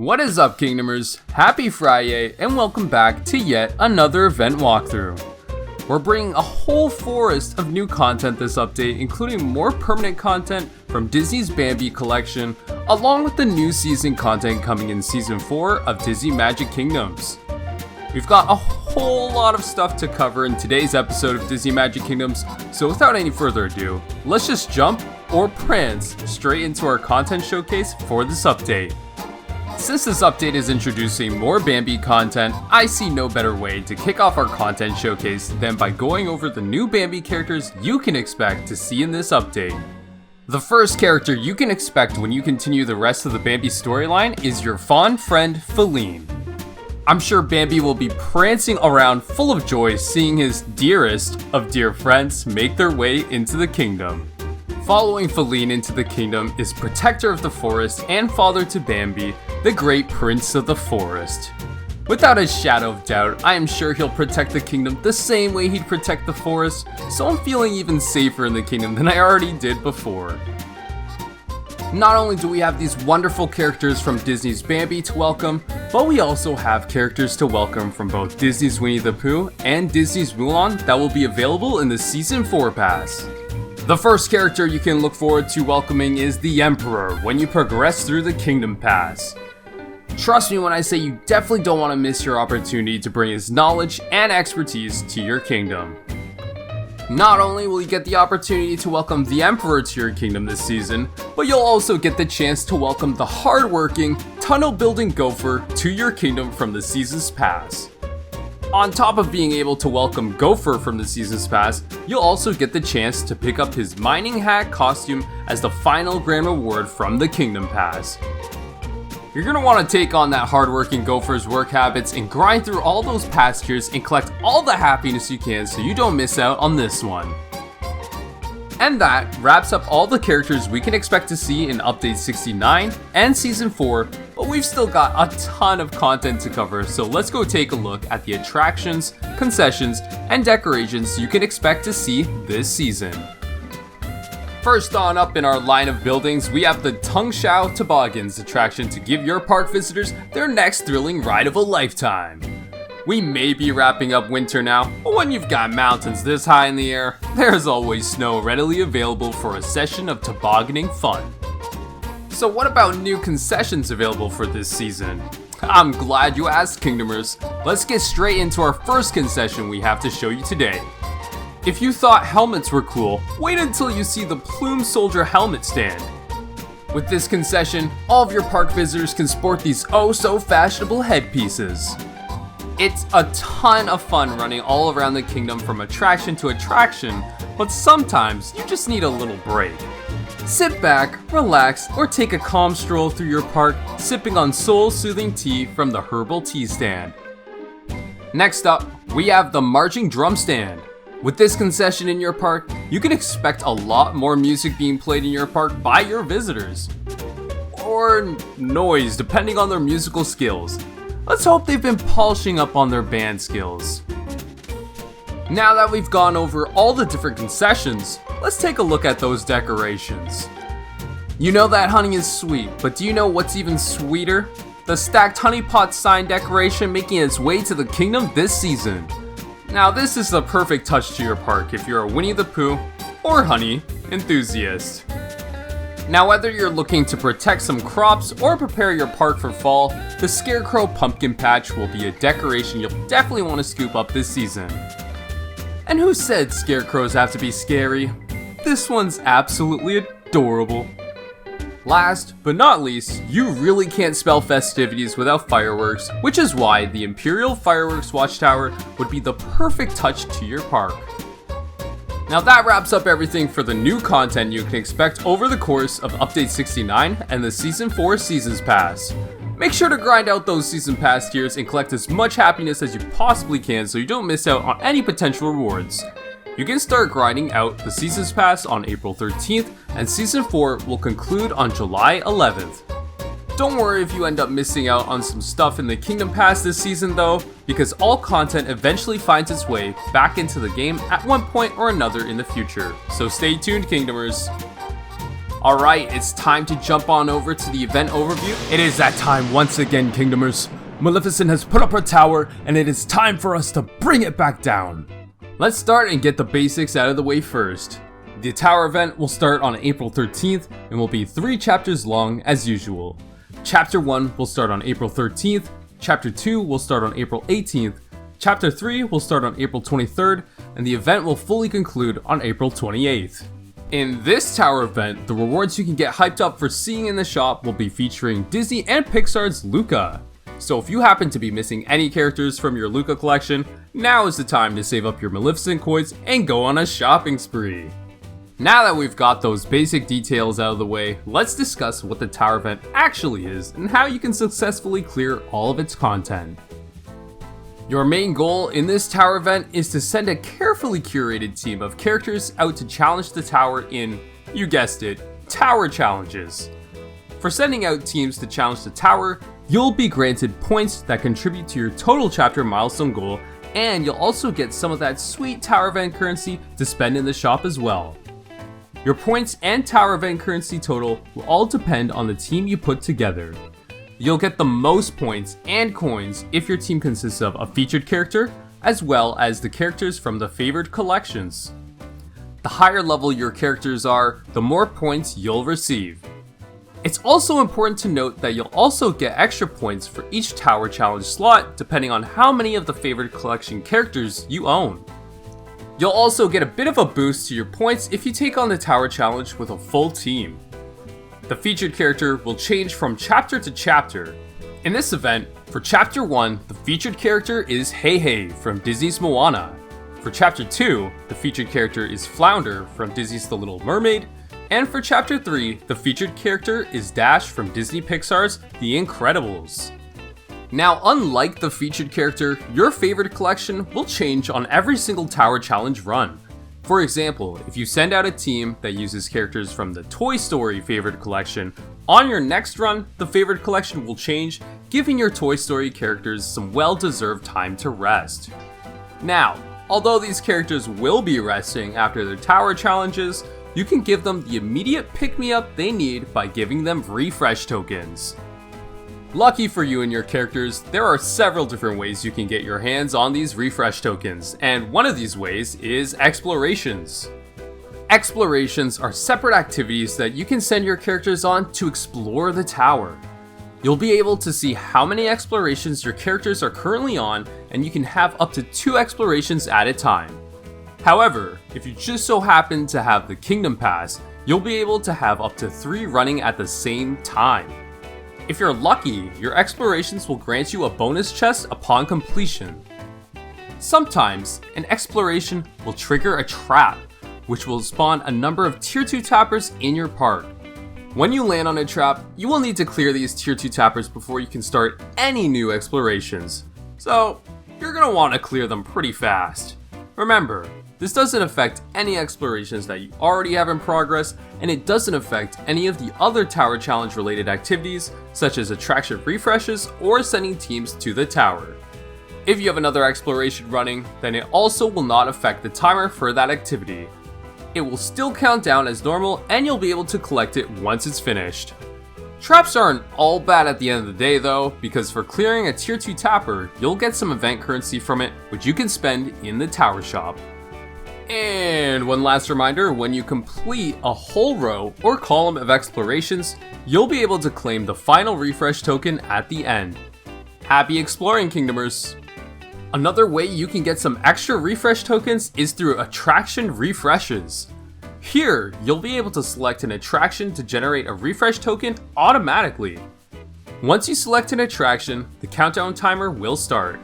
What is up, Kingdomers? Happy Friday and welcome back to yet another event walkthrough. We're bringing a whole forest of new content this update, including more permanent content from Disney's Bambi collection, along with the new season content coming in Season 4 of Disney Magic Kingdoms. We've got a whole lot of stuff to cover in today's episode of Disney Magic Kingdoms, so without any further ado, let's just jump or prance straight into our content showcase for this update. Since this update is introducing more Bambi content, I see no better way to kick off our content showcase than by going over the new Bambi characters you can expect to see in this update. The first character you can expect when you continue the rest of the Bambi storyline is your fond friend Faline. I'm sure Bambi will be prancing around full of joy seeing his dearest of dear friends make their way into the kingdom. Following Faline into the kingdom is Protector of the Forest and father to Bambi, the great Prince of the Forest. Without a shadow of doubt, I am sure he'll protect the kingdom the same way he'd protect the forest, so I'm feeling even safer in the kingdom than I already did before. Not only do we have these wonderful characters from Disney's Bambi to welcome, but we also have characters to welcome from both Disney's Winnie the Pooh and Disney's Mulan that will be available in the Season 4 pass. The first character you can look forward to welcoming is the Emperor when you progress through the Kingdom Pass. Trust me when I say you definitely don't want to miss your opportunity to bring his knowledge and expertise to your kingdom. Not only will you get the opportunity to welcome the Emperor to your kingdom this season, but you'll also get the chance to welcome the hardworking, tunnel-building Gopher to your kingdom from the Season's Pass. On top of being able to welcome Gopher from the Season's Pass, you'll also get the chance to pick up his mining hat costume as the final grand reward from the Kingdom Pass. You're going to want to take on that hardworking Gopher's work habits and grind through all those pastures and collect all the happiness you can so you don't miss out on this one. And that wraps up all the characters we can expect to see in Update 69 and Season 4, but we've still got a ton of content to cover, so let's go take a look at the attractions, concessions, and decorations you can expect to see this season. First on up in our line of buildings, we have the Tung Shao Toboggans attraction to give your park visitors their next thrilling ride of a lifetime. We may be wrapping up winter now, but when you've got mountains this high in the air, there's always snow readily available for a session of tobogganing fun. So what about new concessions available for this season? I'm glad you asked, Kingdomers. Let's get straight into our first concession we have to show you today. If you thought helmets were cool, wait until you see the Plume Soldier helmet stand. With this concession, all of your park visitors can sport these oh so fashionable headpieces. It's a ton of fun running all around the kingdom from attraction to attraction, but sometimes you just need a little break. Sit back, relax, or take a calm stroll through your park, sipping on soul-soothing tea from the herbal tea stand. Next up, we have the Marching Drum Stand. With this concession in your park, you can expect a lot more music being played in your park by your visitors. Or noise, depending on their musical skills. Let's hope they've been polishing up on their band skills. Now that we've gone over all the different concessions, let's take a look at those decorations. You know that honey is sweet, but do you know what's even sweeter? The stacked honey pot sign decoration making its way to the kingdom this season. Now this is the perfect touch to your park if you're a Winnie the Pooh or honey enthusiast. Now whether you're looking to protect some crops or prepare your park for fall, the Scarecrow Pumpkin Patch will be a decoration you'll definitely want to scoop up this season. And who said scarecrows have to be scary? This one's absolutely adorable. Last but not least, you really can't spell festivities without fireworks, which is why the Imperial Fireworks Watchtower would be the perfect touch to your park. Now that wraps up everything for the new content you can expect over the course of Update 69 and the Season 4 Seasons Pass. Make sure to grind out those Season Pass tiers and collect as much happiness as you possibly can so you don't miss out on any potential rewards. You can start grinding out the Seasons Pass on April 13th and Season 4 will conclude on July 11th. Don't worry if you end up missing out on some stuff in the Kingdom Pass this season though, because all content eventually finds its way back into the game at one point or another in the future, so stay tuned, Kingdomers. Alright, it's time to jump on over to the event overview. It is that time once again, Kingdomers. Maleficent has put up her tower, and it is time for us to bring it back down. Let's start and get the basics out of the way first. The tower event will start on April 13th and will be 3 chapters long as usual. Chapter 1 will start on April 13th, Chapter 2 will start on April 18th, Chapter 3 will start on April 23rd, and the event will fully conclude on April 28th. In this tower event, the rewards you can get hyped up for seeing in the shop will be featuring Disney and Pixar's Luca. So if you happen to be missing any characters from your Luca collection, now is the time to save up your Maleficent coins and go on a shopping spree. Now that we've got those basic details out of the way, let's discuss what the tower event actually is and how you can successfully clear all of its content. Your main goal in this tower event is to send a carefully curated team of characters out to challenge the tower in, you guessed it, tower challenges. For sending out teams to challenge the tower, you'll be granted points that contribute to your total chapter milestone goal, and you'll also get some of that sweet tower event currency to spend in the shop as well. Your points and tower event currency total will all depend on the team you put together. You'll get the most points and coins if your team consists of a featured character, as well as the characters from the favored collections. The higher level your characters are, the more points you'll receive. It's also important to note that you'll also get extra points for each tower challenge slot depending on how many of the favored collection characters you own. You'll also get a bit of a boost to your points if you take on the tower challenge with a full team. The featured character will change from chapter to chapter. In this event, for chapter 1, the featured character is Hey Hey from Disney's Moana. For chapter 2, the featured character is Flounder from Disney's The Little Mermaid. And for chapter 3, the featured character is Dash from Disney Pixar's The Incredibles. Now, unlike the featured character, your favorite collection will change on every single tower challenge run. For example, if you send out a team that uses characters from the Toy Story favorite collection, on your next run, the favorite collection will change, giving your Toy Story characters some well-deserved time to rest. Now, although these characters will be resting after their tower challenges, you can give them the immediate pick-me-up they need by giving them refresh tokens. Lucky for you and your characters, there are several different ways you can get your hands on these refresh tokens, and one of these ways is explorations. Explorations are separate activities that you can send your characters on to explore the tower. You'll be able to see how many explorations your characters are currently on, and you can have up to 2 explorations at a time. However, if you just so happen to have the Kingdom Pass, you'll be able to have up to 3 running at the same time. If you're lucky, your explorations will grant you a bonus chest upon completion. Sometimes, an exploration will trigger a trap, which will spawn a number of Tier 2 tappers in your park. When you land on a trap, you will need to clear these Tier 2 tappers before you can start any new explorations. So, you're going to want to clear them pretty fast. Remember, this doesn't affect any explorations that you already have in progress, and it doesn't affect any of the other tower challenge related activities, such as attraction refreshes or sending teams to the tower. If you have another exploration running, then it also will not affect the timer for that activity. It will still count down as normal, and you'll be able to collect it once it's finished. Traps aren't all bad at the end of the day though, because for clearing a tier 2 tapper, you'll get some event currency from it, which you can spend in the tower shop. And one last reminder, when you complete a whole row or column of explorations, you'll be able to claim the final refresh token at the end. Happy exploring, Kingdomers! Another way you can get some extra refresh tokens is through attraction refreshes. Here, you'll be able to select an attraction to generate a refresh token automatically. Once you select an attraction, the countdown timer will start.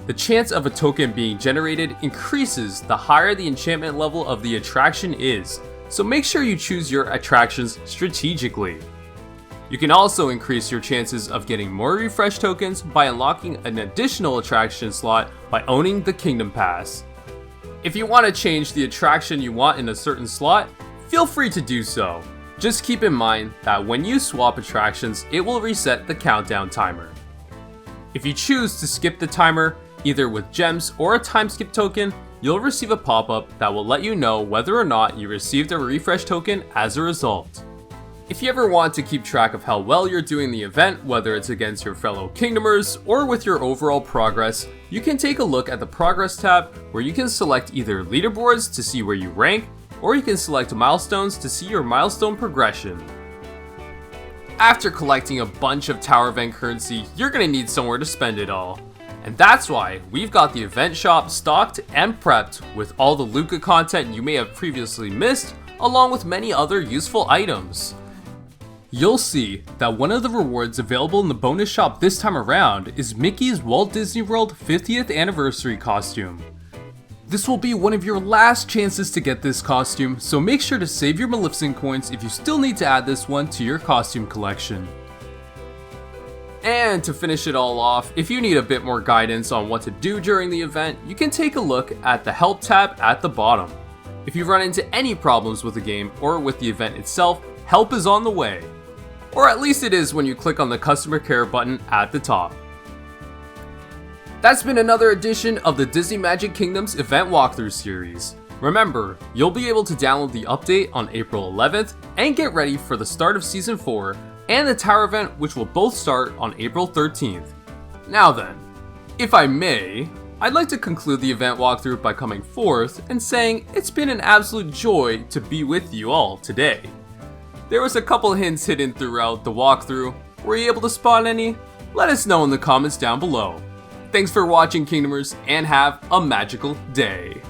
The chance of a token being generated increases the higher the enchantment level of the attraction is, so make sure you choose your attractions strategically. You can also increase your chances of getting more refresh tokens by unlocking an additional attraction slot by owning the Kingdom Pass. If you want to change the attraction you want in a certain slot, feel free to do so. Just keep in mind that when you swap attractions, it will reset the countdown timer. If you choose to skip the timer, either with gems or a time skip token, you'll receive a pop-up that will let you know whether or not you received a refresh token as a result. If you ever want to keep track of how well you're doing the event, whether it's against your fellow Kingdomers or with your overall progress, you can take a look at the Progress tab where you can select either leaderboards to see where you rank, or you can select milestones to see your milestone progression. After collecting a bunch of tower event currency, you're going to need somewhere to spend it all. And that's why we've got the event shop stocked and prepped with all the Luca content you may have previously missed, along with many other useful items. You'll see that one of the rewards available in the bonus shop this time around is Mickey's Walt Disney World 50th anniversary costume. This will be one of your last chances to get this costume, so make sure to save your Maleficent coins if you still need to add this one to your costume collection. And to finish it all off, if you need a bit more guidance on what to do during the event, you can take a look at the Help tab at the bottom. If you run into any problems with the game or with the event itself, help is on the way. Or at least it is when you click on the customer care button at the top. That's been another edition of the Disney Magic Kingdom's event walkthrough series. Remember, you'll be able to download the update on April 11th and get ready for the start of Season 4 and the Tower event, which will both start on April 13th. Now then, if I may, I'd like to conclude the event walkthrough by coming forth and saying it's been an absolute joy to be with you all today. There was a couple hints hidden throughout the walkthrough. Were you able to spot any? Let us know in the comments down below. Thanks for watching, Kingdomers, and have a magical day.